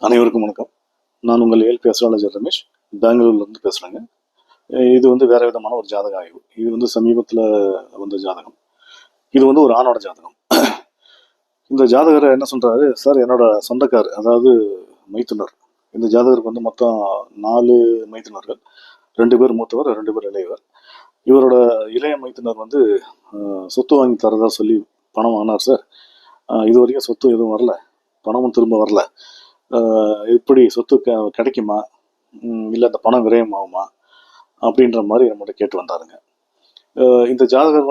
அனைவருக்கும் வணக்கம். நான் உங்கள் ஏஎல்பி அஸ்ட்ராலஜர் ரமேஷ், பெங்களூர்லேருந்து பேசுகிறேங்க. இது வேற விதமான ஒரு ஜாதக ஆய்வு. இது சமீபத்தில் வந்த ஜாதகம். இது ஒரு ஆணோட ஜாதகம். இந்த ஜாதகர் என்ன சொல்கிறாரு, சார் என்னோட சொந்தக்கார், அதாவது மைத்துனர். இந்த ஜாதகருக்கு மொத்தம் 4 மைத்துனர்கள். 2 பேர் மூத்தவர், 2 பேர் இளையவர். இவரோட இளைய மைத்துனர் சொத்து வாங்கி தரதா சொல்லி பணம் வாங்கினார் சார். இது வரைக்கும் சொத்து எதுவும் வரல, பணமும் திரும்ப வரல. எப்படி சொத்து கிடைக்குமா, இல்லை அந்த பணம் விரயமாகுமா அப்படின்ற மாதிரி நம்மகிட்ட கேட்டு வந்தாருங்க. இந்த ஜாதகர்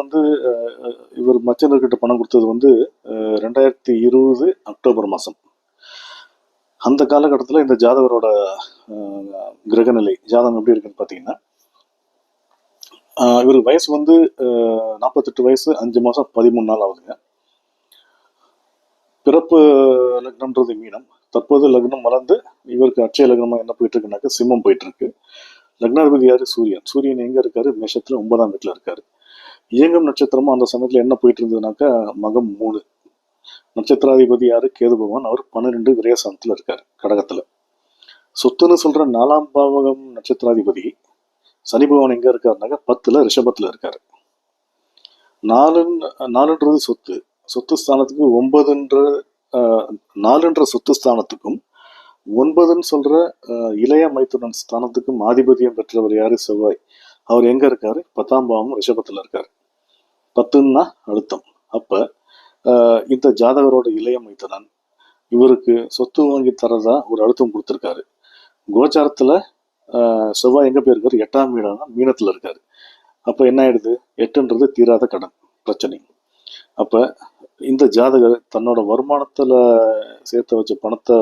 இவர் மச்சனர்கிட்ட பணம் கொடுத்தது 2020 அக்டோபர் மாதம். அந்த காலகட்டத்தில் இந்த ஜாதகரோட கிரகநிலை ஜாதகம் எப்படி இருக்குன்னு பார்த்தீங்கன்னா, இவருக்கு வயசு 48 வயசு 5 மாதம் 13 நாள் ஆகுதுங்க. பிறப்பு லக்னம்ன்றது மீனம். தற்போது லக்னம் வளர்ந்து இவருக்கு அட்சய லக்னமா என்ன போயிட்டு இருக்குனாக்க சிம்மம் போயிட்டு இருக்கு. லக்னாதிபதி யாரு? சூரியன். சூரியன் எங்க இருக்காரு? மேஷத்துல 9ஆம் வீட்டுல இருக்காரு. இயங்கும் நட்சத்திரமும் அந்த சமயத்துல என்ன போயிட்டு இருந்ததுனாக்கா மகம் 3. நட்சத்திராதிபதி யாரு? கேது பகவான். அவர் 12 விரயசானத்துல இருக்காரு, கடகத்துல. சொத்துன்னு சொல்ற 4ஆம் பாவகம் நட்சத்திராதிபதி சனி பகவான் எங்க இருக்காருனாக்கா 10ல ரிஷபத்துல இருக்காரு. 4ன்றது சொத்து. சொத்து ஸ்தானத்துக்கு 4ன்ற சொத்து ஸ்தானத்துக்கும் 9ன்னு சொல்ற இளைய மைத்துனன் ஸ்தானத்துக்கும் ஆதிபத்தியம் பெற்றவர் யாரு? செவ்வாய். அவர் எங்க இருக்காரு? 10ஆம் பாவம் ரிஷபத்துல இருக்காரு. 10ன்னா அழுத்தம். அப்ப இந்த ஜாதகரோட இளைய மைத்துனன் இவருக்கு சொத்து வாங்கி தரதா ஒரு அழுத்தம் கொடுத்திருக்காரு. கோச்சாரத்துல செவ்வாய் எங்க போயிருக்காரு? 8ஆம் வீடான மீனத்துல இருக்காரு. அப்ப என்ன ஆயிடுது? 8ன்றது தீராத கடன் பிரச்சனை. அப்ப இந்த ஜாதகர் தன்னோட வருமானத்துல சேர்த்து வச்ச பணத்தை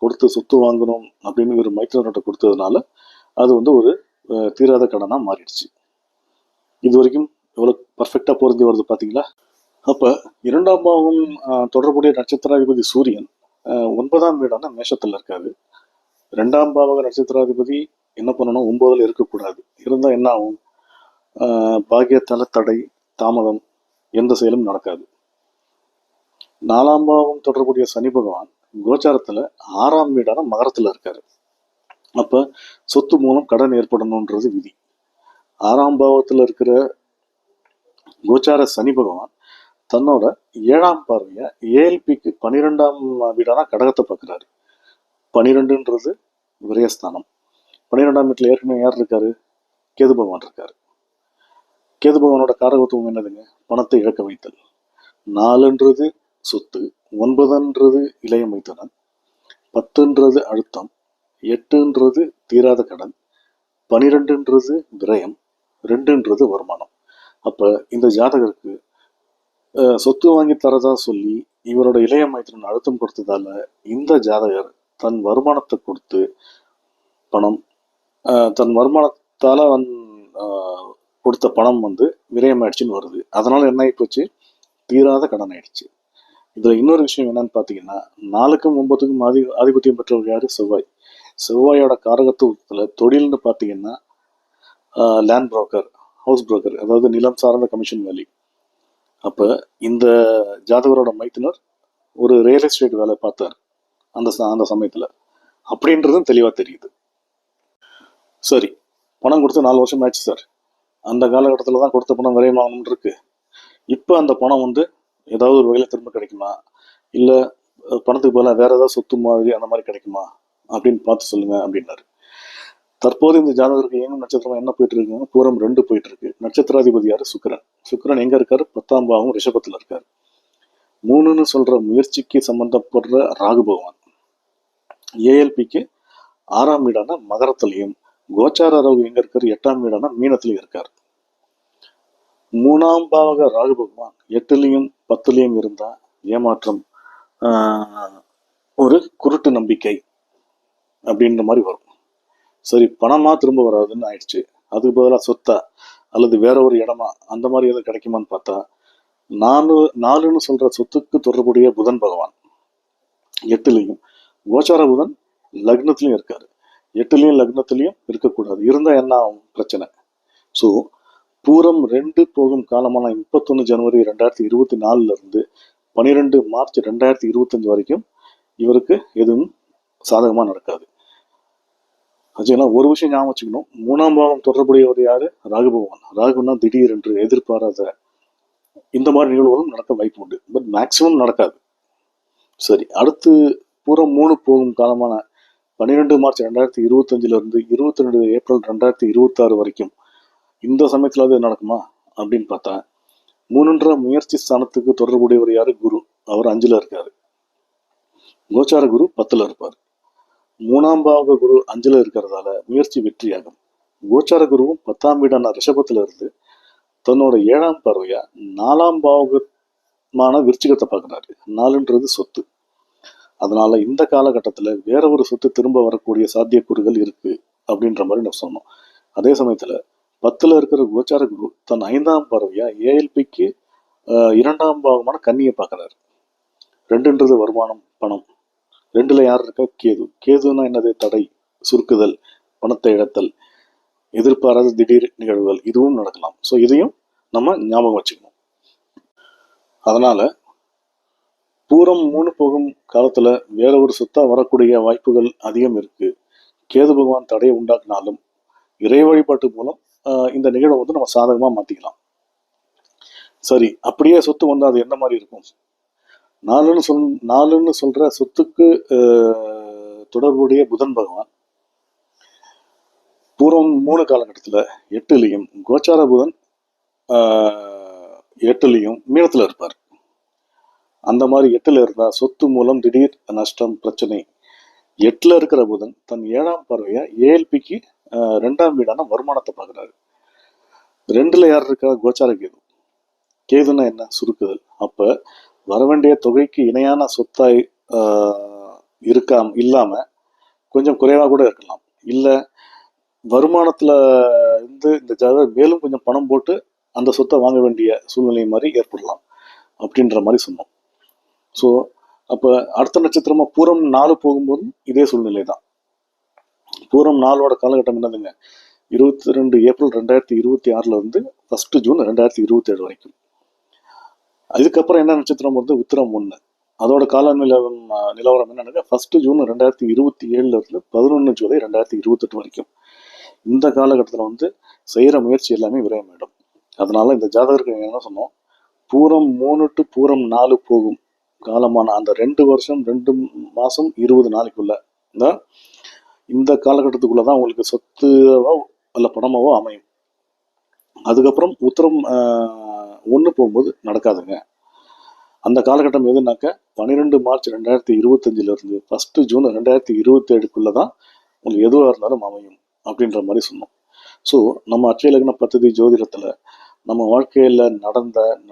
கொடுத்து சொத்து வாங்கணும் அப்படின்னு ஒரு மைத்துனர்கிட்ட கொடுத்ததுனால அது ஒரு தீராத கடனா மாறிடுச்சு. இது வரைக்கும் எவ்வளவு பர்ஃபெக்டா பொருந்தி வருது பாத்தீங்களா? அப்ப 2ஆம் பாவம் தொடர்புடைய நட்சத்திராதிபதி சூரியன் 9ஆம் வீடான மேஷத்துல இருக்காரு. 2ஆம் பாவக நட்சத்திராதிபதி என்ன பண்ணணும்? 9ல இருக்கக்கூடாது. இருந்தா என்ன ஆகும்? பாக்கியத்தால தடை, தாமதம், எந்த செயலும் நடக்காது. 4ஆம் பாவம் தொடர்புடைய சனி பகவான் கோச்சாரத்துல 6ஆம் வீடான மகரத்துல இருக்காரு. அப்ப சொத்து மூலம் கடன் ஏற்படணும்ன்றது விதி. 6ஆம் பாவத்துல இருக்கிற கோச்சார சனி பகவான் தன்னோட 7ஆம் பார்வைய ஏஎல்பிக்கு 12ஆம் வீடான கடகத்தை பார்க்கிறாரு. 12ன்றது விரயஸ்தானம். 12ஆம் வீட்டுல ஏற்கனவே யார் இருக்காரு? கேது பகவான் இருக்காரு. கேது பகவானோட காரகத்துவம் என்னதுங்க? பணத்தை இழக்க வைத்தல். 4ன்றது சொத்து, 9ன்றது இளைய மைத்துனன், 10ன்றது அழுத்தம், 8ன்றது தீராத கடன், 12ன்றது விரயம், 2ன்றது வருமானம். அப்ப இந்த ஜாதகருக்கு சொத்து வாங்கி தரதா சொல்லி இவரோட இளைய மைத்துனன் அழுத்தம் கொடுத்ததால இந்த ஜாதகர் தன் வருமானத்தை கொடுத்து பணம் தன் வருமானத்தால கொடுத்த பணம் விரயமாயிடுச்சுன்னு வருது. அதனால என்ன ஆகி போச்சு? தீராத கடன் ஆயிடுச்சு. இதுல இன்னொரு விஷயம் என்னன்னு பாத்தீங்கன்னா, 4க்கும் 9க்கும் ஆதிபத்தியம் பெற்றவர் யாரு? செவ்வாய். செவ்வாயோட காரகத்துவத்துல தொழில்னு பாத்தீங்கன்னா லேண்ட் புரோக்கர், ஹவுஸ் புரோக்கர், அதாவது நிலம் சார்ந்த கமிஷன் வேலை. அப்ப இந்த ஜாதகரோட மைத்துனர் ஒரு ரியல் எஸ்டேட் வேலை பார்த்தார் அந்த சமயத்துல, அப்படின்றதும் தெளிவா தெரியுது. சரி, பணம் கொடுத்து 4 வருஷம் ஆச்சு சார். அந்த காலகட்டத்துல தான் கொடுத்த பணம் விரயமாகணும்னு இருக்கு. இப்ப அந்த பணம் ஏதாவது ஒரு வகையில திரும்ப கிடைக்குமா, இல்ல பணத்துக்கு பதிலாக வேற ஏதாவது சொத்து மாதிரி அந்த மாதிரி கிடைக்குமா அப்படின்னு பார்த்து சொல்லுங்க அப்படின்னாரு. தற்போது இந்த ஜாதகருக்கு இயங்கும் நட்சத்திரம் என்ன போயிட்டு இருக்குங்க? பூரம் 2 போயிட்டு இருக்கு. நட்சத்திராதிபதி யாரு? சுக்கிரன். சுக்கிரன் எங்க இருக்காரு? 10ஆம் பாவம் ரிஷபத்துல இருக்காரு. 3ன்னு சொல்ற முயற்சிக்கு சம்பந்தப்படுற ராகு பகவான் ஏஎல்பிக்கு 6ஆம் வீடான மகரத்திலையும், கோச்சார ராகு எங்க இருக்காரு? 8ஆம் வீடான மீனத்திலையும் இருக்காரு. 3ஆம் பாவக ராகு பகவான் 8லையும் 10லையும் இருந்தா ஏமாற்றம், ஒரு குருட்டு நம்பிக்கை அப்படின்ற மாதிரி வரும். சரி, பணமா திரும்ப வராதுன்னு ஆயிடுச்சு. அதுக்கு பதிலாக சொத்தா அல்லது வேற ஒரு இடமா அந்த மாதிரி எதுவும் கிடைக்குமான்னு பார்த்தா 4ன்னு சொல்ற சொத்துக்கு தொடர்புடைய புதன் பகவான் 8லையும், கோச்சார புதன் லக்னத்திலையும் இருக்காரு. 8லையும் லக்னத்திலையும் இருக்கக்கூடாது. இருந்தா என்ன ஆகும்? பிரச்சனை. ஸோ பூரம் 2 போகும் காலமான 31 ஜனவரி 2024 இருந்து 12 மார்ச் 2025 வரைக்கும் இவருக்கு எதுவும் சாதகமாக நடக்காது. ஆச்சுங்களா? ஒரு விஷயம் ஞாபகம் வச்சுக்கணும், 3ஆம் பாவம் தொடர்புடையவர் யாரு? ராகு பகவான். ராகுன்னா திடீர் என்று எதிர்பாராத இந்த மாதிரி நிகழ்வுகளும் நடக்க வாய்ப்பு உண்டு. பட் மேக்சிமம் நடக்காது. சரி, அடுத்து பூரம் 3 போகும் காலமான 12 மார்ச் 2025 இருந்து 22 ஏப்ரல் 2026 வரைக்கும் இந்த சமயத்துல அது நடக்குமா அப்படின்னு பார்த்தா, 3ன்ற முயற்சி ஸ்தானத்துக்கு தொடர்புடையவர் யாரு? குரு. அவர் 5ல இருக்காரு. கோச்சார குரு 10ல இருப்பார். 3ஆம் பாவக குரு 5ல இருக்கிறதால முயற்சி வெற்றியாகும். கோச்சார குருவும் 10ஆம் வீடான ரிஷபத்துல இருந்து தன்னோட 7ஆம் பார்வையா 4ஆம் பாவகமான விருச்சிகத்தை பார்க்கிறாரு. 4ன்றது சொத்து. அதனால இந்த காலகட்டத்துல வேற ஒரு சொத்து திரும்ப வரக்கூடிய சாத்தியக்கூறுகள் இருக்கு அப்படின்ற மாதிரி நம்ம சொன்னோம். அதே சமயத்துல 10ல இருக்கிற கோச்சார குரு தன் 5ஆம் பார்வையா ஏஎல்பிக்கு 2ஆம் பாவமான கன்னியை பார்க்கிறாரு. 2ன்றது வருமானம், பணம். 2ல யார் இருக்கா? கேது. கேதுன்னா என்னது? தடை, சுருக்குதல், பணத்தை இழத்தல், எதிர்பாராத திடீர் நிகழ்வுகள், இதுவும் நடக்கலாம். ஸோ இதையும் நம்ம ஞாபகம் வச்சுக்கணும். அதனால பூரம் 3 போகும் காலத்துல வேற ஒரு சொத்தா வரக்கூடிய வாய்ப்புகள் அதிகம் இருக்கு. கேது பகவான் தடையை உண்டாக்குனாலும் இறை வழிபாட்டு மூலம் இந்த நிகழ்வை வந்து நம்ம சாதகமா மாத்திக்கலாம். சரி, அப்படியே சொத்து வந்து அது எந்த மாதிரி இருக்கும்? 4ன்னு சொல்ற சொத்துக்கு தொடர்புடைய புதன் பகவான் பூரம் 3 காலகட்டத்துல 8லையும், கோச்சார புதன் 8லையும் மீனத்துல இருப்பார். அந்த மாதிரி 8ல இருந்தா சொத்து மூலம் திடீர் நஷ்டம், பிரச்சனை. 8ல இருக்கிற புதன் தன் 7ஆம் பார்வையா ஏஎல்பிக்கு 2ஆம் வீடான வருமானத்தை பார்க்கிறாரு. 2ல யார் இருக்கா? கோச்சார கேது. கேதுன்னா என்ன? சுருக்குதல். அப்ப வரவேண்டிய தொகைக்கு இணையான சொத்தாய் இல்லாம கொஞ்சம் குறைவா கூட இருக்கலாம். இல்ல வருமானத்துல இருந்து இந்த ஜாதகர் மேலும் கொஞ்சம் பணம் போட்டு அந்த சொத்தை வாங்க வேண்டிய சூழ்நிலை மாதிரி ஏற்படலாம் அப்படின்ற மாதிரி சொன்னோம். ஸோ அப்போ அடுத்த நட்சத்திரமா பூரம் 4 போகும்போதும் இதே சூழ்நிலை தான். பூரம் 4ஓட காலகட்டம் என்னதுங்க? 22 ஏப்ரல் 2026 இருந்து 1 ஜூன் 2027 வரைக்கும். அதுக்கப்புறம் என்ன நட்சத்திரம் வந்து? உத்திரம் 1. அதோட கால நிலவரம் என்னன்னா 1 ஜூன் 2027 இருந்து 11 ஜூலை 2028 வரைக்கும். இந்த காலகட்டத்தில் வந்து செய்யற முயற்சி எல்லாமே விரயமாயிடும். அதனால இந்த ஜாதகருக்கு என்ன சொன்னோம், பூரம் 3 டு பூரம் 4 போகும் காலமான அந்த 2 வருஷம் 2 மாசம் 20 நாளைக்குள்ள இந்த காலகட்டத்துக்குள்ளதான் உங்களுக்கு சொத்துவோ அல்ல பணமாவோ அமையும். அதுக்கப்புறம் உத்திரம் 1 போகும்போது நடக்காதுங்க. அந்த காலகட்டம் எதுனாக்க 12 மார்ச் 2025 இருந்து 1 ஜூன் 2027க்குள்ளதான் உங்களுக்கு எதுவாக இருந்தாலும் அமையும் அப்படின்ற மாதிரி சொன்னோம். ஸோ நம்ம அட்சய லக்ன பദ്ധதி ஜோதிடத்துல நம்ம வாழ்க்கையில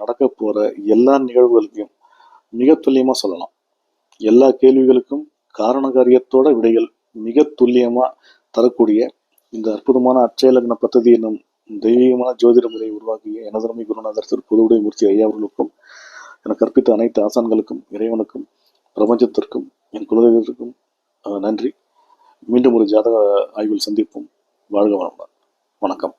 நடக்க போற எல்லா நிகழ்வுகளுக்கும் மிக துல்லியமா சொல்லலாம். எல்லா கேள்விகளுக்கும் காரணகாரியத்தோட விடைகள் மிக துல்லியமா தரக்கூடிய இந்த அற்புதமான அட்சய லக்ன பദ്ധதி என்னும் தெய்வீகமான ஜோதிட முறையை உருவாக்கிய எனதருமை குருநாதர் திரு புதுவுடை மூர்த்தி ஐயா அவர்களுக்கும், எனக்கு கற்பித்த அனைத்து ஆசான்களுக்கும், இறைவனுக்கும், பிரபஞ்சத்திற்கும், என் குலதெய்வத்திற்கும் நன்றி. மீண்டும் ஒரு ஜாதக ஆய்வில் சந்திப்போம். வாழ்க வளமுடன். வணக்கம்.